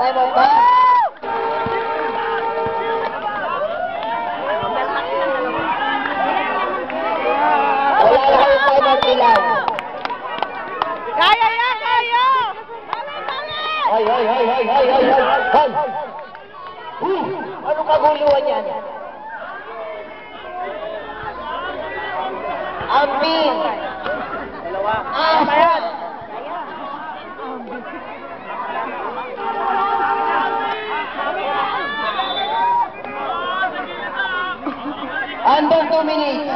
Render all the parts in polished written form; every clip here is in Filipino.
Time out ba? Wala na kayo time out nila. Kaya yan, kaya! Ay! Anong kaguluhan yan? Amping! Dalawa. Ayan! Under 2 minutes.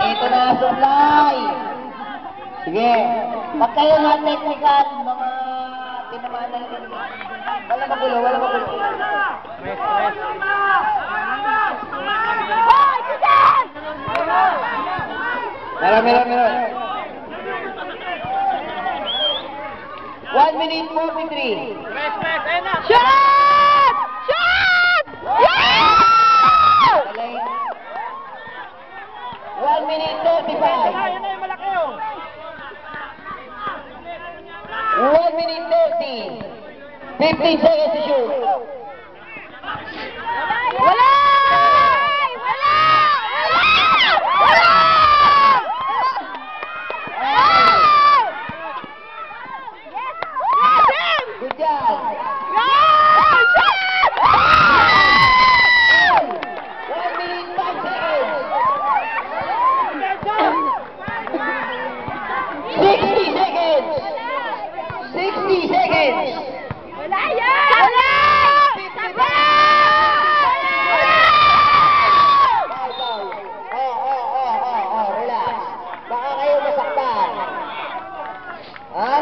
Ito na supply. Sige. Pag kayo na technical, mga tinamaan na natin. Wala magulo. Meron. 1 minute 43. Shot! Yeah! 1 minute 35. 1 minute 30. 15 seconds to shoot. Wala! Good job. 1 minute 5 seconds. 60 seconds. 60 seconds. Wala yan! Wala! Relax. Baka kayo masaktan. Ha?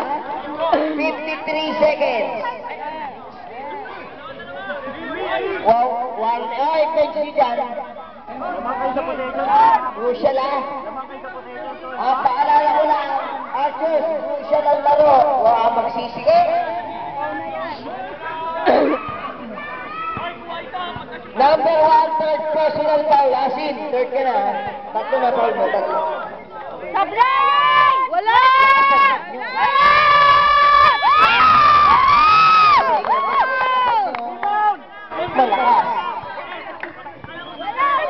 53 seconds. Wow, ay, bench nyo dyan. Crucial paalala ko lang, Archers, crucial ang laro. Huwag magsisige. Number 1, third personal foul. Asin, third ka na. Tatlo na foul mo, tatlo. Sablay! Wala! Malakas.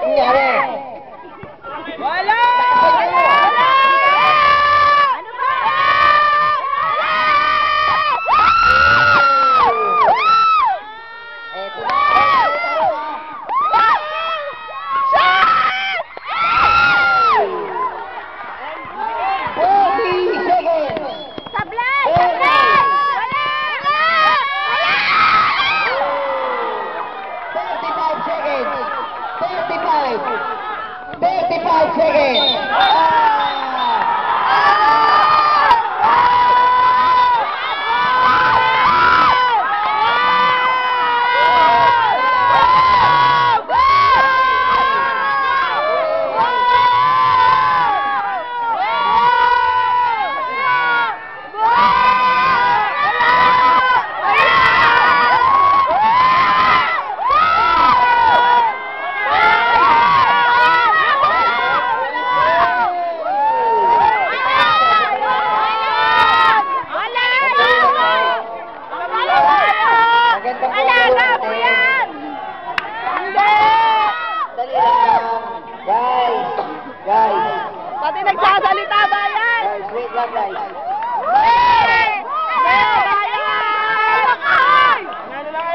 Nangyari. Wala! Ano ba? Eto na. 40 seconds. Sablay! Wala! 35 seconds. 35 seconds. Alaga mo yan! Hindi! Dali lang. Guys. Pati nagsasalita ba yan? Guys, wait lang guys.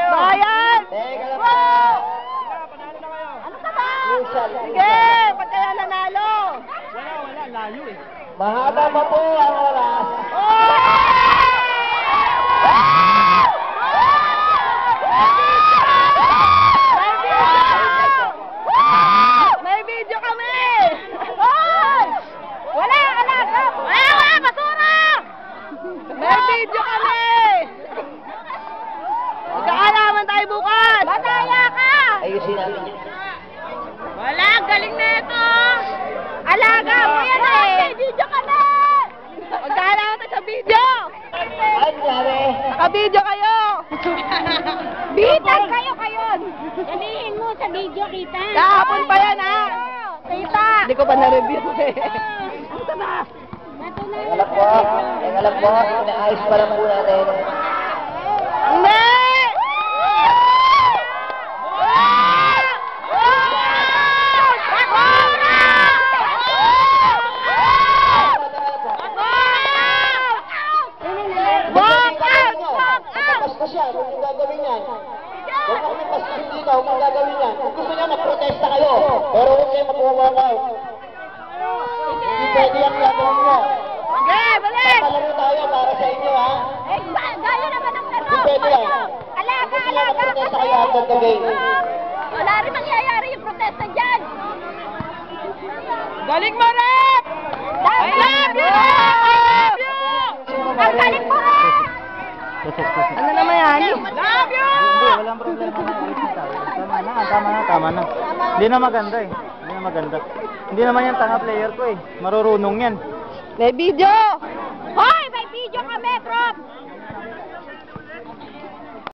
Bayan! Teka lang po. Ano ka ba? Crucial. Sige, pag kaya nanalo. Wala, layo eh. Mahaba pa po ang oras. May video kami! Wala, alaga! Wala, basura! May video kami! Magkakalaman tayo bukas! Mataya ka! Ayusin natin. Wala, galing na ito! Alaga mo yan eh! May video kami! Magkakalaman tayo sa video! Ano sabi? Naka-video kayo! Bitag kayo! Sabihin mo sa video kita. Kahapon pa yan ha! Kita! Hindi ko pa na-review eh. Ito na! Teka lang po. Inaayos pa lang po natin. Hindi! bastos yan. Huwag mong gagawin yan. Huwag na kami bastos dito. Huwag mong gagawin yan. Kung gusto niya, magprotesta kayo. Pero huwag kayo mag-walk out. Hindi pwede yung gagawin nyo. Sige, balik! Palaro tayo para sa inyo, ha? Eh, gaya naman ang ano. Hindi pwede yan. Alaga, Gusto niya alaga. magprotesta kayo after the game. Wala rin mangyayari yung protesta dyan. Galing mo, Rep! I love you! Ang galing mo rin! Ano naman yan? Love you! Hindi, walang problema na ulitin tayo. Tama na. Hindi na maganda eh. Hindi na maganda. Hindi naman yan tanga player ko eh. Marurunong yan. May video! Hoy, may video kami, Trop!